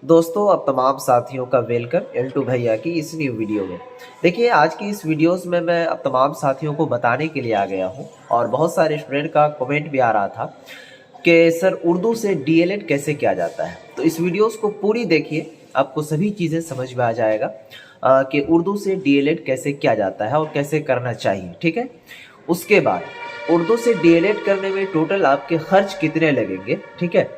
दोस्तों, अब तमाम साथियों का वेलकम एल2 भैया की इस न्यू वीडियो में। देखिए, आज की इस वीडियोस में मैं अब तमाम साथियों को बताने के लिए आ गया हूँ और बहुत सारे स्टूडेंट का कमेंट भी आ रहा था कि सर उर्दू से डीएलएड कैसे किया जाता है। तो इस वीडियोस को पूरी देखिए, आपको सभी चीज़ें समझ में आ जाएगा कि उर्दू से डीएलएड कैसे किया जाता है और कैसे करना चाहिए। ठीक है, उसके बाद उर्दू से डीएलएड करने में टोटल आपके खर्च कितने लगेंगे, ठीक है,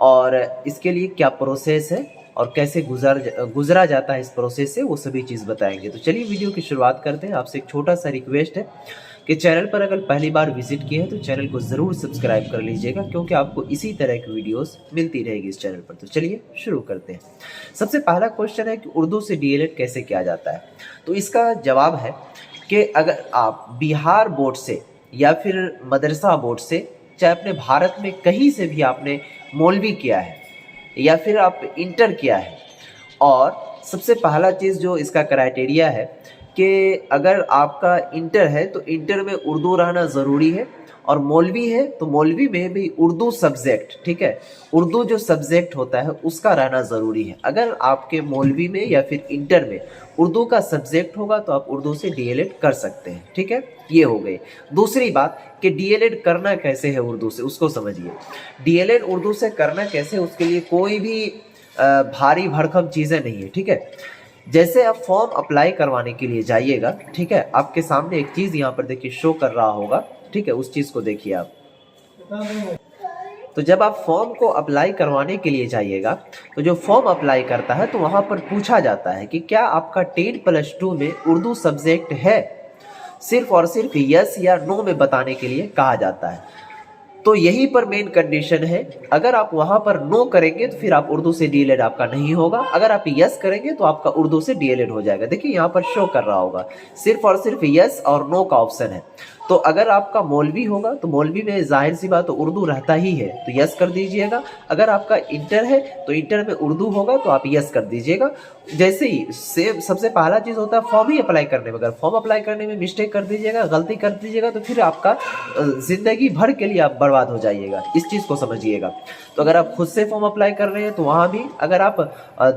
और इसके लिए क्या प्रोसेस है और कैसे गुजरा जाता है इस प्रोसेस से, वो सभी चीज़ बताएंगे। तो चलिए वीडियो की शुरुआत करते हैं। आपसे एक छोटा सा रिक्वेस्ट है कि चैनल पर अगर पहली बार विजिट किए हैं तो चैनल को ज़रूर सब्सक्राइब कर लीजिएगा, क्योंकि आपको इसी तरह की वीडियोस मिलती रहेगी इस चैनल पर। तो चलिए शुरू करते हैं। सबसे पहला क्वेश्चन है कि उर्दू से डीएलएड कैसे किया जाता है। तो इसका जवाब है कि अगर आप बिहार बोर्ड से या फिर मदरसा बोर्ड से, चाहे अपने भारत में कहीं से भी आपने मौलवी किया है या फिर आप इंटर किया है, और सबसे पहला चीज़ जो इसका क्राइटेरिया है कि अगर आपका इंटर है तो इंटर में उर्दू रहना ज़रूरी है, और मौलवी है तो मौलवी में भी उर्दू सब्जेक्ट, ठीक है, उर्दू जो सब्जेक्ट होता है उसका रहना ज़रूरी है। अगर आपके मौलवी में या फिर इंटर में उर्दू का सब्जेक्ट होगा तो आप उर्दू से डीएलएड कर सकते हैं। ठीक है, ये हो गई। दूसरी बात कि डीएलएड करना कैसे है उर्दू से, उसको समझिए। डीएलएड उर्दू से करना कैसे, उसके लिए कोई भी भारी भरकम चीज़ें नहीं है। ठीक है, जैसे आप फॉर्म अप्लाई करवाने के लिए जाइएगा, ठीक है, आपके सामने एक चीज़ यहाँ पर देखिए शो कर रहा होगा, ठीक है, उस चीज़ को देखिए आप। तो जब आप फॉर्म को अप्लाई करवाने के लिए जाइएगा तो जो फॉर्म अप्लाई करता है तो वहाँ पर पूछा जाता है कि क्या आपका 10+2 में उर्दू सब्जेक्ट है। सिर्फ और सिर्फ यस या नो में बताने के लिए कहा जाता है। तो यही पर मेन कंडीशन है। अगर आप वहां पर नो करेंगे तो फिर आप उर्दू से डीएलएड आपका नहीं होगा। अगर आप यस करेंगे तो आपका उर्दू से डीएलएड हो जाएगा। देखिए यहाँ पर शो कर रहा होगा, सिर्फ और सिर्फ यस और नो का ऑप्शन है। तो अगर आपका मौलवी होगा तो मौलवी में जाहिर सी बात तो उर्दू रहता ही है, तो यस कर दीजिएगा। अगर आपका इंटर है तो इंटर में उर्दू होगा तो आप यस कर दीजिएगा। जैसे ही सेम सबसे पहला चीज़ होता है फॉर्म ही अप्लाई करने में, अगर फॉर्म अप्लाई करने में मिस्टेक कर दीजिएगा, गलती कर दीजिएगा, तो फिर आपका ज़िंदगी भर के लिए आप बर्बाद हो जाइएगा। इस चीज़ को समझिएगा। तो अगर आप खुद से फॉर्म अप्लाई कर रहे हैं तो वहाँ भी, अगर आप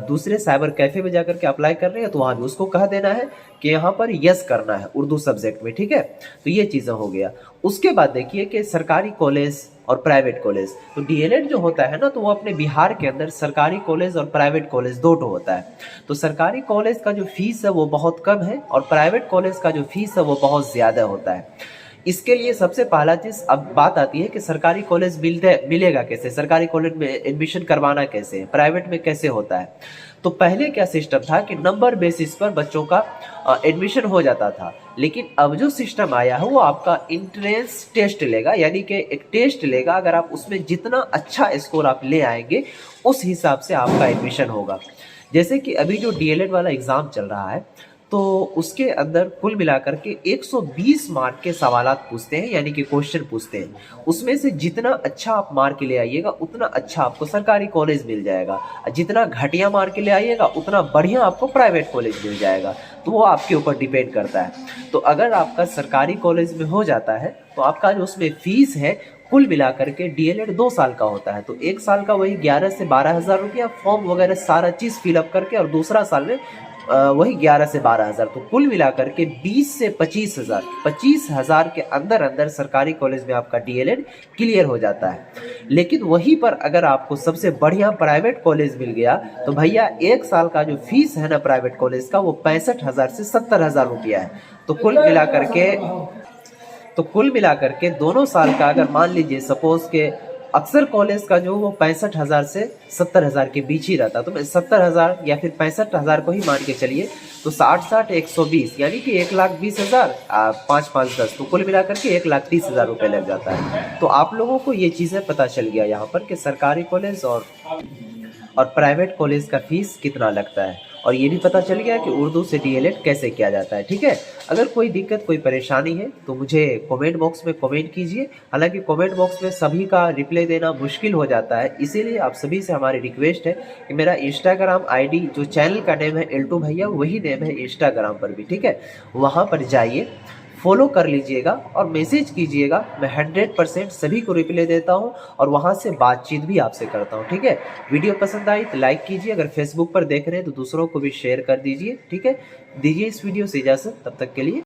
दूसरे साइबर कैफ़े में जाकर के अप्लाई कर रहे हैं तो वहाँ भी उसको कह देना है कि यहाँ पर यस करना है उर्दू सब्जेक्ट में। ठीक है, तो ये चीज़ें हो गया। उसके बाद देखिए कि सरकारी कॉलेज और प्राइवेट कॉलेज, तो डीएलएड जो होता है ना, तो वो अपने बिहार के अंदर सरकारी कॉलेज और प्राइवेट कॉलेज दो होता है। तो सरकारी कॉलेज का जो फीस है वो बहुत कम है और प्राइवेट कॉलेज का जो फीस है वो बहुत ज़्यादा होता है। इसके लिए सबसे पहला चीज़ अब बात आती है कि सरकारी कॉलेज मिलेगा कैसे, सरकारी कॉलेज में एडमिशन करवाना कैसे है, प्राइवेट में कैसे होता है। तो पहले क्या सिस्टम था कि नंबर बेसिस पर बच्चों का एडमिशन हो जाता था, लेकिन अब जो सिस्टम आया है वो आपका इंट्रेंस टेस्ट लेगा, यानी कि एक टेस्ट लेगा। अगर आप उसमें जितना अच्छा स्कोर आप ले आएंगे उस हिसाब से आपका एडमिशन होगा। जैसे कि अभी जो डीएलएड वाला एग्ज़ाम चल रहा है तो उसके अंदर कुल मिलाकर के 120 मार्क के सवालात पूछते हैं, यानी कि क्वेश्चन पूछते हैं। उसमें से जितना अच्छा आप मार्क ले आइएगा उतना अच्छा आपको सरकारी कॉलेज मिल जाएगा, जितना घटिया मार्क ले आइएगा उतना बढ़िया आपको प्राइवेट कॉलेज मिल जाएगा। तो वो आपके ऊपर डिपेंड करता है। तो अगर आपका सरकारी कॉलेज में हो जाता है तो आपका जो उसमें फीस है कुल मिलाकर के डीएलएड 2 साल का होता है, तो 1 साल का वही 11 से 12 हज़ार रुपया, फॉर्म वगैरह सारा चीज़ फिलअप करके, और दूसरा साल में वही 11 से 12 हज़ार। तो कुल मिलाकर के 20 से 25 हज़ार, 25 हज़ार के अंदर अंदर सरकारी कॉलेज में आपका डीएलएड क्लियर हो जाता है। लेकिन वहीं पर अगर आपको सबसे बढ़िया प्राइवेट कॉलेज मिल गया तो भैया 1 साल का जो फीस है ना प्राइवेट कॉलेज का, वो 65 हज़ार से 70 हज़ार रुपया है। तो कुल मिलाकर के दोनों साल का, अगर मान लीजिए सपोज के अक्सर कॉलेज का जो वो 65 हज़ार से 70 हज़ार के बीच ही रहता, तो मैं 70 हज़ार या फिर 65 हज़ार को ही मान के चलिए। तो 60-60 120, यानी कि 1,20,000, 5-5-10, तो कुल मिलाकर के 1,30,000 रुपये लग जाता है। तो आप लोगों को ये चीज़ें पता चल गया यहाँ पर कि सरकारी कॉलेज और प्राइवेट कॉलेज का फीस कितना लगता है, और ये भी पता चल गया कि उर्दू से डीएलएड कैसे किया जाता है। ठीक है, अगर कोई दिक्कत, कोई परेशानी है तो मुझे कमेंट बॉक्स में कमेंट कीजिए। हालांकि कमेंट बॉक्स में सभी का रिप्लाई देना मुश्किल हो जाता है, इसीलिए आप सभी से हमारी रिक्वेस्ट है कि मेरा इंस्टाग्राम आईडी, जो चैनल का नेम है एल2 भैया, वही नेम है इंस्टाग्राम पर भी। ठीक है, वहाँ पर जाइए, फॉलो कर लीजिएगा और मैसेज कीजिएगा। मैं 100% सभी को रिप्लाई देता हूँ और वहाँ से बातचीत भी आपसे करता हूँ, ठीक है। वीडियो पसंद आई तो लाइक कीजिए, अगर फेसबुक पर देख रहे हैं तो दूसरों को भी शेयर कर दीजिए, ठीक है। दीजिए इस वीडियो से इजाज़त, तब तक के लिए।